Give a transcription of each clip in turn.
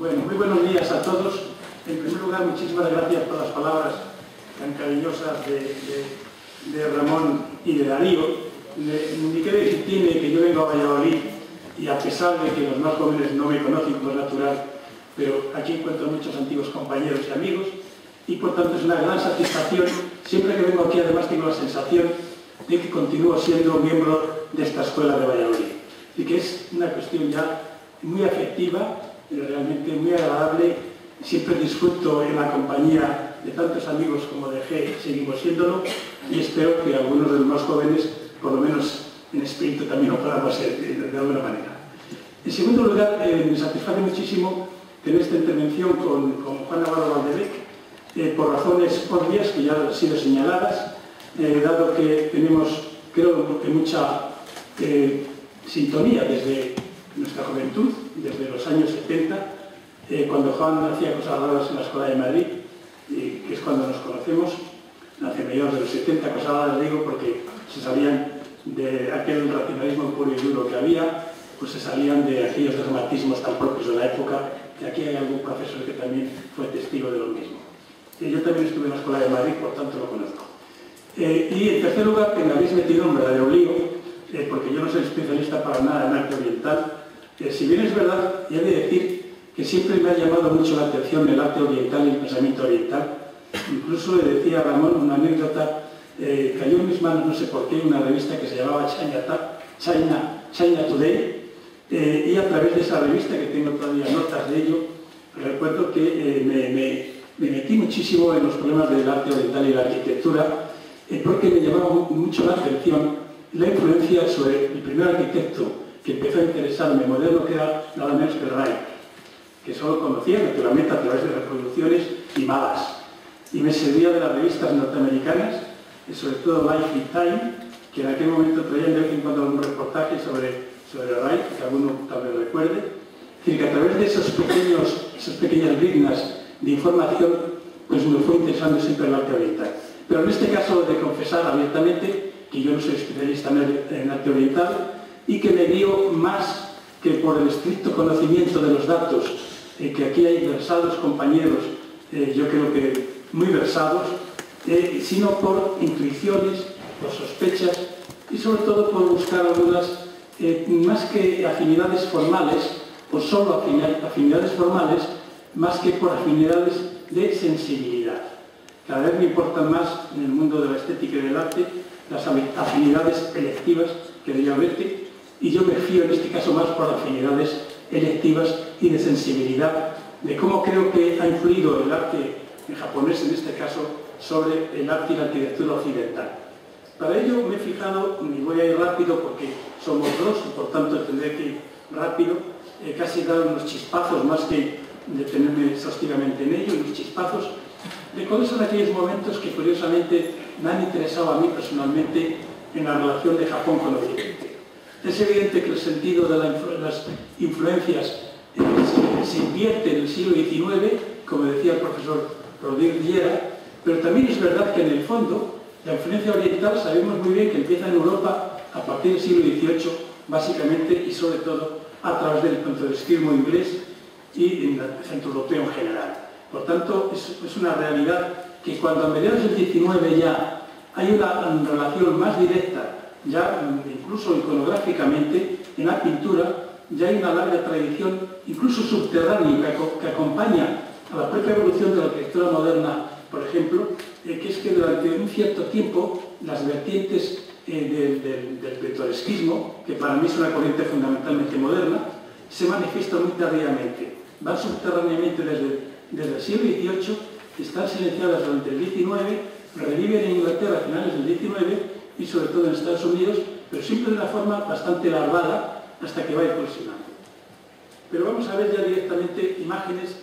Bueno, muy buenos días a todos. En primer lugar, muchísimas gracias por las palabras tan cariñosas de Ramón y de Darío. Ni qué decir tiene que yo vengo a Valladolid y a pesar de que los más jóvenes no me conocen como es natural, pero aquí encuentro muchos antiguos compañeros y amigos y por tanto es una gran satisfacción. Siempre que vengo aquí además tengo la sensación de que continúo siendo miembro de esta escuela de Valladolid y que es una cuestión ya muy afectiva, realmente muy agradable. Siempre disfruto en la compañía de tantos amigos como de G, seguimos siéndolo, y espero que algunos de los más jóvenes, por lo menos en espíritu, también lo podamos ser de alguna manera. En segundo lugar, me satisface muchísimo tener esta intervención con Juan Navarro Valdevec, por razones obvias que ya han sido señaladas, dado que tenemos, creo que mucha sintonía desde nuestra juventud, desde los años 70, cuando Juan hacía cosas raras en la Escuela de Madrid, que es cuando nos conocemos, hacia mediados de los 70, cosas raras digo porque se salían de aquel racionalismo puro y duro que había, pues se salían de aquellos dramatismos tan propios de la época, que aquí hay algún profesor que también fue testigo de lo mismo. Yo también estuve en la Escuela de Madrid, por tanto lo conozco. Y en tercer lugar, que me habéis metido un verdadero lío, porque yo no soy especialista para nada en arte oriental. Si bien es verdad, y he de decir que siempre me ha llamado mucho la atención el arte oriental y el pensamiento oriental. Incluso le decía a Ramón una anécdota, cayó en mis manos, no sé por qué, una revista que se llamaba China Today, y a través de esa revista, que tengo todavía notas de ello, recuerdo que me metí muchísimo en los problemas del arte oriental y la arquitectura, porque me llamaba mucho la atención la influencia sobre el primer arquitecto que empezó a interesarme moderno, que era nada menos que Wright, que solo conocía naturalmente a través de reproducciones y mapas. Y me servía de las revistas norteamericanas, sobre todo Life y Time, que en aquel momento traían de vez en cuando algún reportaje sobre Wright, que alguno tal vez recuerde. Es decir, que a través de esas pequeñas vignas de información, pues me fue interesando siempre el arte oriental. Pero en este caso de confesar abiertamente que yo no soy especialista en arte oriental y que me guío más que por el estricto conocimiento de los datos, que aquí hay versados compañeros, yo creo que muy versados, sino por intuiciones, por sospechas y sobre todo por buscar algunas, más que afinidades formales, o solo afinidades formales, más que por afinidades de sensibilidad. Cada vez me importan más en el mundo de la estética y del arte las afinidades electivas que de Verte, y yo me fío en este caso más por afinidades electivas y de sensibilidad, de cómo creo que ha influido el arte japonés en este caso sobre el arte y la arquitectura occidental. Para ello me he fijado, y voy a ir rápido porque somos dos, y por tanto tendré que ir rápido, casi dar unos chispazos más que detenerme exhaustivamente en ello, unos chispazos de cuáles son aquellos momentos que curiosamente me han interesado a mí personalmente en la relación de Japón con Occidente. Es evidente que el sentido de las influencias se invierte en el siglo XIX, como decía el profesor Rodríguez Llera, pero también es verdad que en el fondo la influencia oriental sabemos muy bien que empieza en Europa a partir del siglo XVIII, básicamente y sobre todo a través del controvertismo inglés y en el centro europeo en general. Por tanto, es una realidad que cuando a mediados del XIX ya hay una relación más directa, ya incluso iconográficamente, en la pintura, ya hay una larga tradición, incluso subterránea, que acompaña a la propia evolución de la arquitectura moderna, por ejemplo, que es que durante un cierto tiempo las vertientes del pintoresquismo, que para mí es una corriente fundamentalmente moderna, se manifiestan muy tardíamente. Van subterráneamente desde el siglo XVIII, están silenciadas durante el XIX, reviven en Inglaterra a finales del XIX y sobre todo en Estados Unidos, pero siempre de una forma bastante larvada hasta que va impulsionando. Pero vamos a ver ya directamente imágenes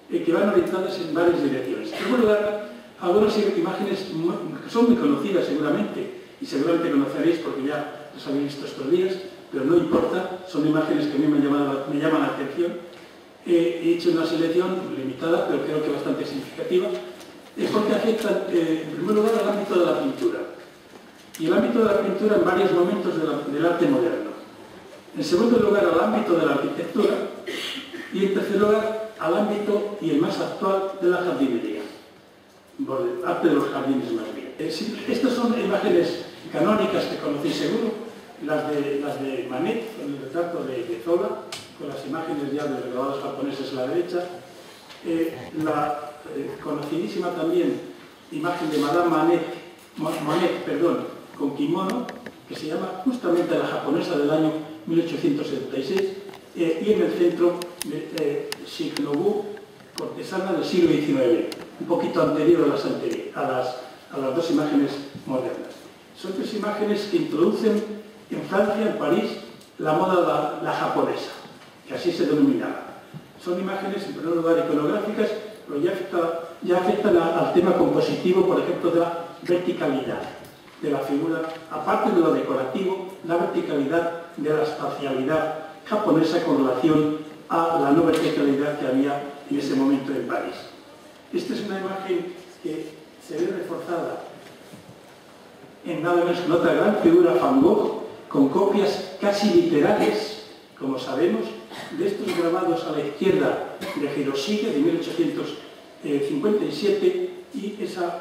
que van orientadas en varias direcciones. En primer lugar, algunas imágenes que son muy conocidas seguramente, y seguramente conoceréis porque ya las habéis visto estos días, pero no importa, son imágenes que a mí me llaman la atención. He hecho una selección limitada, pero creo que bastante significativa, porque afectan, en primer lugar, al ámbito de la pintura. Y el ámbito de la pintura en varios momentos del arte moderno. En segundo lugar, al ámbito de la arquitectura. Y en tercer lugar, al ámbito y el más actual de la jardinería, por el arte de los jardines más bien. Estas son imágenes canónicas que conocéis seguro, las de Manet, con el retrato de Zola, con las imágenes ya de los grabados japoneses a la derecha, la conocidísima también imagen de Madame Monet, con kimono, que se llama justamente la japonesa del año 1876, y en el centro Shigenobu, cortesana del siglo XIX, un poquito anterior a las dos imágenes modernas. Son tres imágenes que introducen en Francia, en París, la moda la japonesa, que así se denominaba. Son imágenes, en primer lugar, iconográficas, pero ya afectan al tema compositivo, por ejemplo, de la verticalidad de la figura, aparte de lo decorativo, la verticalidad de la espacialidad japonesa con relación a la no verticalidad que había en ese momento en París. Esta es una imagen que se ve reforzada en nada menos que en otra gran figura, Van Gogh, con copias casi literales, como sabemos, de estos grabados a la izquierda de Hiroshige de 1857 y esa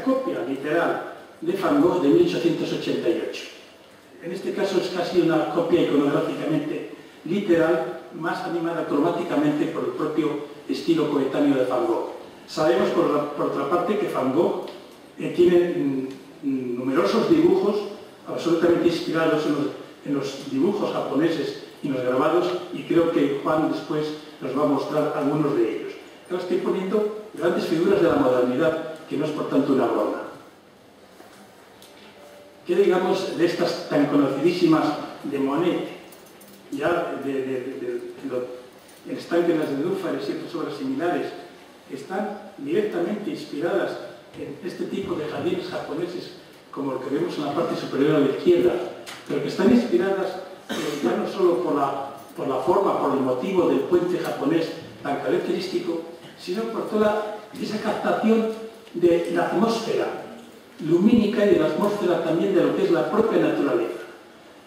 copia literal de Van Gogh de 1888. En este caso es casi una copia iconográficamente literal, más animada cromáticamente por el propio estilo coetáneo de Van Gogh. Sabemos, por otra parte, que Van Gogh tiene numerosos dibujos absolutamente inspirados en los dibujos japoneses y los grabados, y creo que Juan después nos va a mostrar algunos de ellos. Ahora estoy poniendo grandes figuras de la modernidad, que no es por tanto una broma. ¿Qué digamos de estas tan conocidísimas de Monet? Ya el estanque de las nenúfares y otras obras similares están directamente inspiradas en este tipo de jardines japoneses, como el que vemos en la parte superior a la izquierda, pero que están inspiradas ya no solo por la forma, por el motivo del puente japonés tan característico, sino por toda esa captación de la atmósfera lumínica y de la atmósfera también de lo que es la propia naturaleza.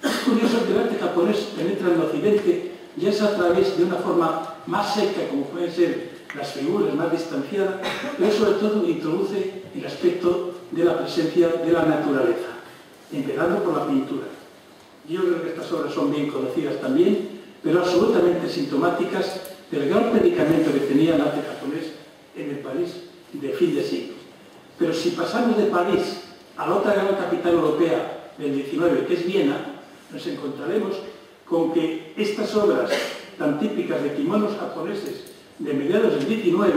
Es curioso que el arte japonés penetra en el occidente ya es a través de una forma más seca, como pueden ser las figuras, más distanciadas, pero sobre todo introduce el aspecto de la presencia de la naturaleza, empezando por la pintura. Yo creo que estas obras son bien conocidas también, pero absolutamente sintomáticas del gran predicamento que tenía el arte japonés en el París de fin de siglo. Pero si pasamos de París a la otra gran capital europea del XIX, que es Viena, nos encontraremos con que estas obras tan típicas de kimonos japoneses de mediados del XIX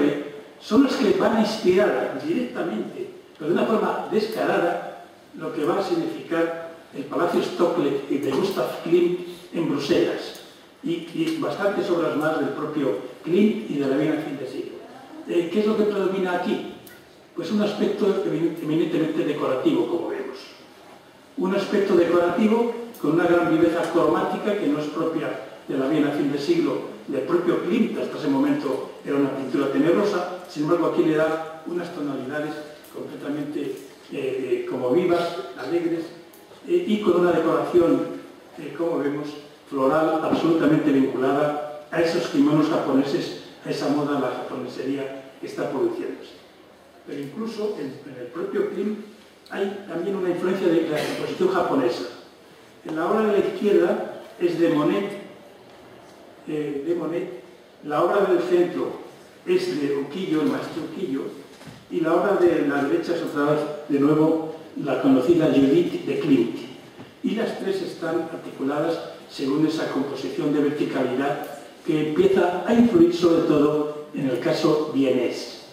son las que van a inspirar directamente, pero de una forma descarada, lo que va a significar el Palacio Stoklet de Gustav Klimt en Bruselas y bastantes obras más del propio Klimt y de la Viena fin de siglo. ¿Qué es lo que predomina aquí? Pues un aspecto eminentemente decorativo, como vemos. Un aspecto decorativo con una gran viveza cromática que no es propia de la Viena fin de siglo, del propio Klimt, hasta ese momento era una pintura tenebrosa, sin embargo aquí le da unas tonalidades completamente como vivas, alegres, y con una decoración, como vemos, floral, absolutamente vinculada a esos kimonos japoneses, a esa moda, la japonesería que está produciéndose. Pero incluso en el propio Klimt hay también una influencia de la composición japonesa. En la obra de la izquierda es de Monet, la obra del centro es de Ukiyo, el maestro Ukiyo, y la obra de la derecha es otra vez, de nuevo, la conocida Judith de Klimt. Y las tres están articuladas según esa composición de verticalidad que empieza a influir sobre todo en el caso vienés.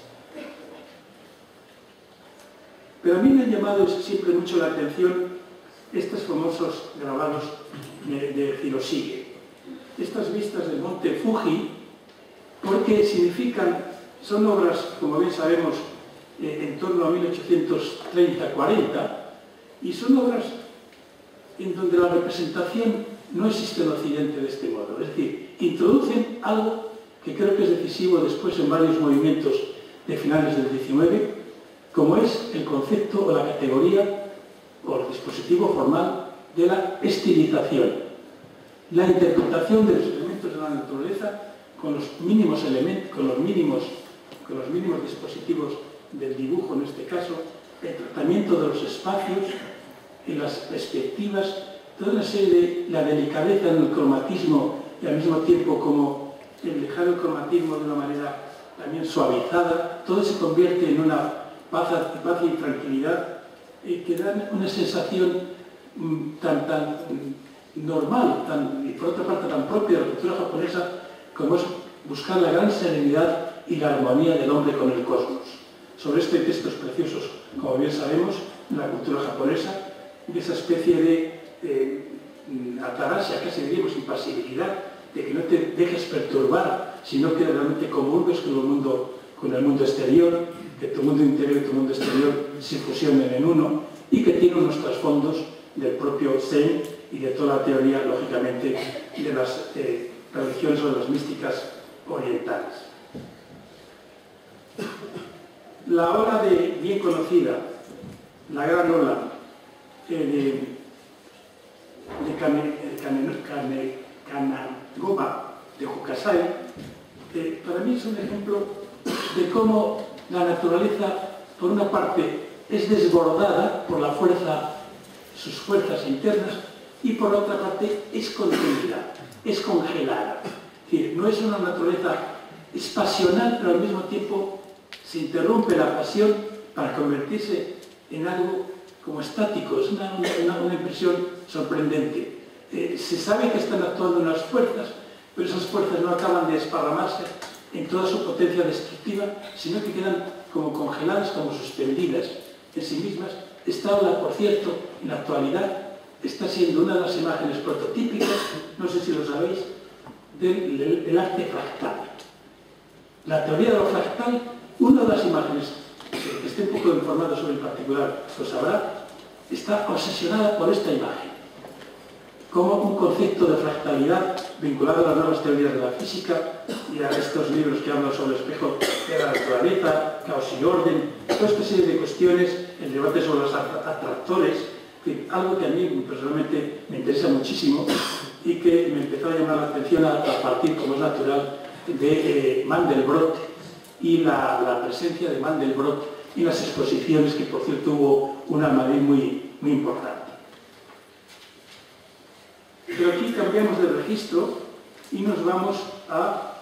Pero a mí me han llamado siempre mucho la atención estos famosos grabados de Hiroshige. Estas vistas del monte Fuji, porque son obras, como bien sabemos, en torno a 1830-40, y son obras en donde la representación no existe en Occidente de este modo. Es decir, introducen algo que creo que es decisivo después en varios movimientos de finales del XIX, como es el concepto o la categoría o el dispositivo formal de la estilización. La interpretación de los elementos de la naturaleza con los mínimos elementos, con los mínimos dispositivos del dibujo en este caso, el tratamiento de los espacios y las perspectivas, toda una serie de la delicadeza en el cromatismo y al mismo tiempo como el dejar el cromatismo de una manera también suavizada, todo se convierte en una paz y tranquilidad que dan una sensación tan normal y por otra parte tan propia de la cultura japonesa como es buscar la gran serenidad y la armonía del hombre con el cosmos. Sobre este hay textos preciosos, como bien sabemos, en la cultura japonesa, de esa especie de ataraxia, casi diríamos impasibilidad, de que no te dejes perturbar, sino que realmente comulgues con el mundo exterior, que tu mundo interior y tu mundo exterior se fusionen en uno y que tiene unos trasfondos del propio Zen y de toda la teoría, lógicamente, de las religiones o de las místicas orientales. La ola bien conocida, la gran ola de Kanagawa, de Hokusai, para mí es un ejemplo de cómo la naturaleza, por una parte, es desbordada por sus fuerzas internas, y por otra parte es contenida, es congelada. Es decir, no es una naturaleza, es pasional, pero al mismo tiempo se interrumpe la pasión para convertirse en algo como estático. Es una impresión sorprendente. Se sabe que están actuando unas fuerzas, pero esas fuerzas no acaban de desparramarse en toda su potencia destructiva, sino que quedan como congeladas, como suspendidas en sí mismas. Esta ola, por cierto, en la actualidad, está siendo una de las imágenes prototípicas, no sé si lo sabéis, del arte fractal. La teoría de lo fractal, una de las imágenes, que esté un poco informado sobre el particular, lo sabrá, está obsesionada por esta imagen, como un concepto de fractalidad vinculado a las nuevas teorías de la física y a estos libros que hablan sobre el espejo de la naturaleza, caos y orden, toda esta serie de cuestiones, el debate sobre los atractores, algo que a mí personalmente me interesa muchísimo y que me empezó a llamar la atención a partir, como es natural, de Mandelbrot y la presencia de Mandelbrot en las exposiciones, que por cierto hubo una en Madrid muy importante. Pero aquí cambiamos de registro y nos vamos a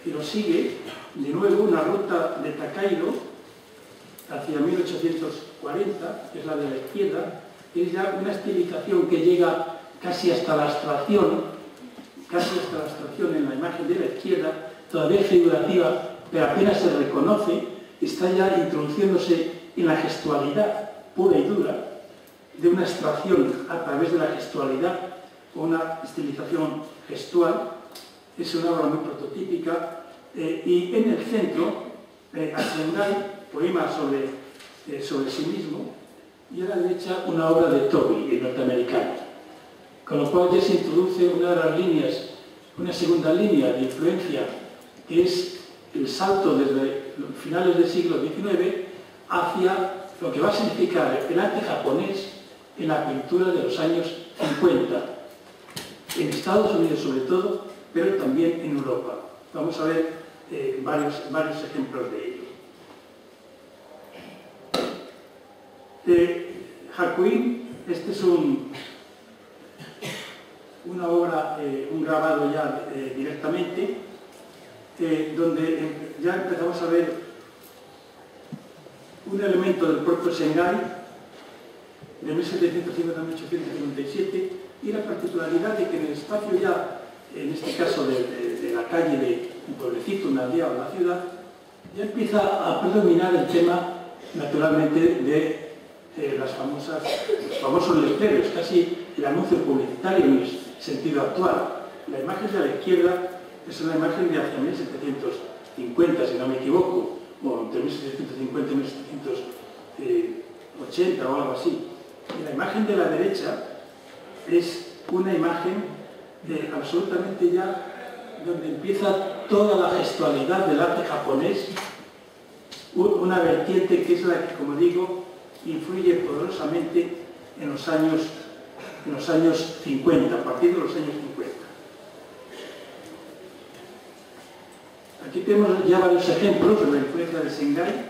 Hiroshige, de nuevo una ruta de Takaido hacia 1840, que es la de la izquierda, que es ya una estilización que llega casi hasta la abstracción en la imagen de la izquierda, todavía figurativa, pero apenas se reconoce, está ya introduciéndose en la gestualidad pura y dura, de una abstracción a través de la gestualidad, o una estilización gestual. Es una obra muy prototípica, y en el centro, Asengai, poema sobre sí mismo, y a la derecha una obra de Toby, el norteamericano. Con lo cual ya se introduce una de las líneas, una segunda línea de influencia, que es el salto desde finales del siglo XIX hacia lo que va a significar el arte japonés en la pintura de los años 50, en Estados Unidos sobre todo, pero también en Europa. Vamos a ver varios ejemplos de ello. Hakuin, este es una obra, un grabado ya directamente, donde ya empezamos a ver un elemento del propio Sengai de 1750 a 1857, y la particularidad de que en el espacio ya, en este caso de la calle de un pueblecito, una aldea o una ciudad, ya empieza a predominar el tema, naturalmente, de los famosos letreros, casi el anuncio publicitario en el sentido actual. La imagen de la izquierda es una imagen de hacia 1750, si no me equivoco, o entre 1750 y 1780 o algo así. Y la imagen de la derecha es una imagen absolutamente ya donde empieza toda la gestualidad del arte japonés, una vertiente que es la que, como digo, influye poderosamente en los años 50, a partir de los años 50. tenemos ya varios ejemplos de la influencia de Sengai,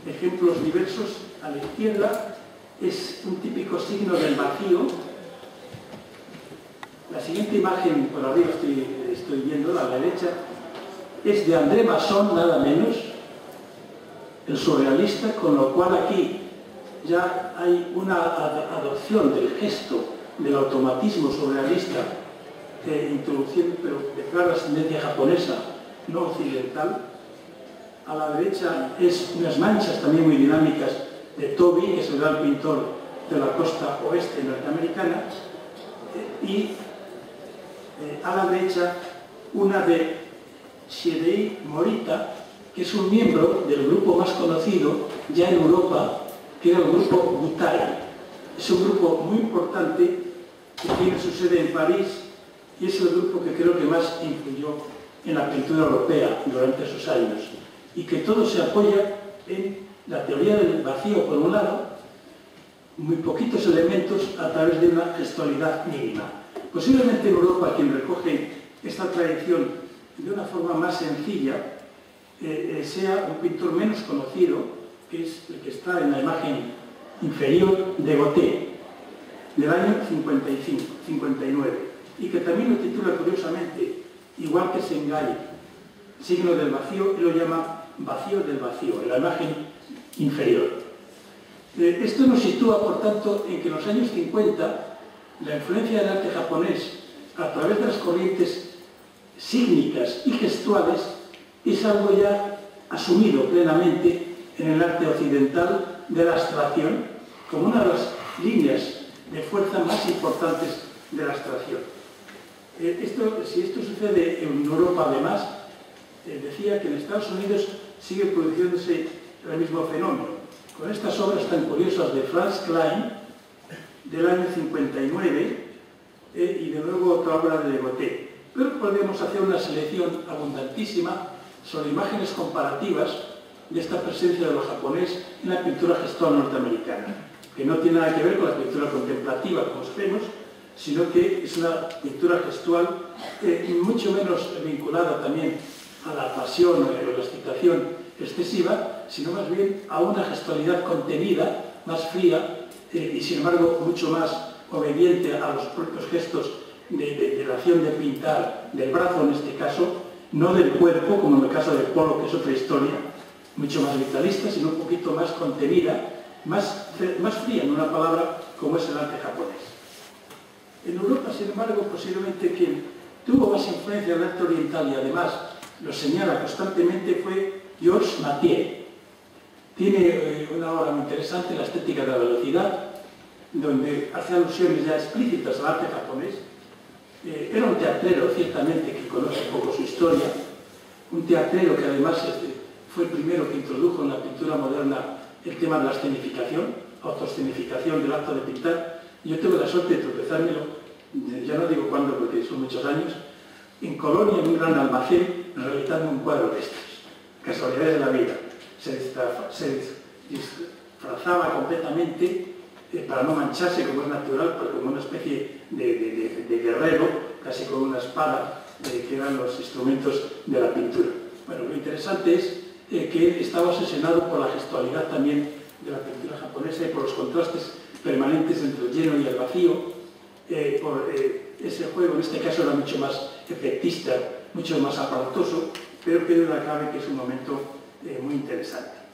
ejemplos diversos. A la izquierda es un típico signo del vacío. La siguiente imagen, por arriba estoy viendo, a la derecha, es de André Masson, nada menos, el surrealista, con lo cual aquí ya hay una adopción del gesto, del automatismo surrealista, introduciendo, pero de clara ascendencia japonesa, no occidental. A la derecha es unas manchas también muy dinámicas de Toby, que es el gran pintor de la costa oeste norteamericana, y a la derecha una de Shirei Morita, que es un miembro del grupo más conocido ya en Europa, que era el grupo Butai. Es un grupo muy importante que tiene su sede en París y es el grupo que creo que más influyó en la pintura europea durante esos años, y que todo se apoya en la teoría del vacío por un lado, muy poquitos elementos a través de una gestualidad mínima. Posiblemente en Europa quien recoge esta tradición de una forma más sencilla sea un pintor menos conocido, que es el que está en la imagen inferior, de Gautier, del año 59, y que también lo titula curiosamente, igual que Sengai, signo del vacío, y lo llama vacío del vacío, en la imagen inferior. Esto nos sitúa, por tanto, en que en los años 50 la influencia del arte japonés a través de las corrientes sígnicas y gestuales es algo ya asumido plenamente en el arte occidental de la abstracción como una de las líneas de fuerza más importantes de la abstracción. Si esto sucede en Europa, además, decía que en Estados Unidos sigue produciéndose el mismo fenómeno, con estas obras tan curiosas de Franz Klein del año 59 y de nuevo otra obra de Gautier. Pero podemos hacer una selección abundantísima sobre imágenes comparativas de esta presencia de lo japonés en la pintura gestual norteamericana, que no tiene nada que ver con la pintura contemplativa, como sabemos, sino que es una pintura gestual mucho menos vinculada también a la pasión o a la excitación excesiva, sino más bien a una gestualidad contenida, más fría y sin embargo mucho más obediente a los propios gestos de la acción de pintar, del brazo en este caso, no del cuerpo, como en el caso del polo, que es otra historia, mucho más vitalista, sino un poquito más contenida, más fría, en una palabra, como es el arte japonés. En Europa, sin embargo, posiblemente quien tuvo más influencia en el arte oriental y además lo señala constantemente fue Georges Mathieu. Tiene una obra muy interesante, La estética de la velocidad, donde hace alusiones ya explícitas al arte japonés. Era un teatrero, ciertamente, que conoce un poco su historia, un teatrero que además fue el primero que introdujo en la pintura moderna el tema de la escenificación, autoescenificación del acto de pintar. Yo tuve la suerte de tropezármelo, ya no digo cuándo porque son muchos años, en Colonia, en un gran almacén, realizando un cuadro de estos. Casualidades de la vida. Se disfrazaba completamente para no mancharse, como es natural, pero como una especie de guerrero, casi con una espada, que eran los instrumentos de la pintura. Bueno, lo interesante es que estaba obsesionado por la gestualidad también de la pintura japonesa y por los contrastes permanentes entre el lleno y el vacío, por ese juego, en este caso era mucho más efectista, mucho más aparatoso, pero que duda cabe que es un momento muy interesante.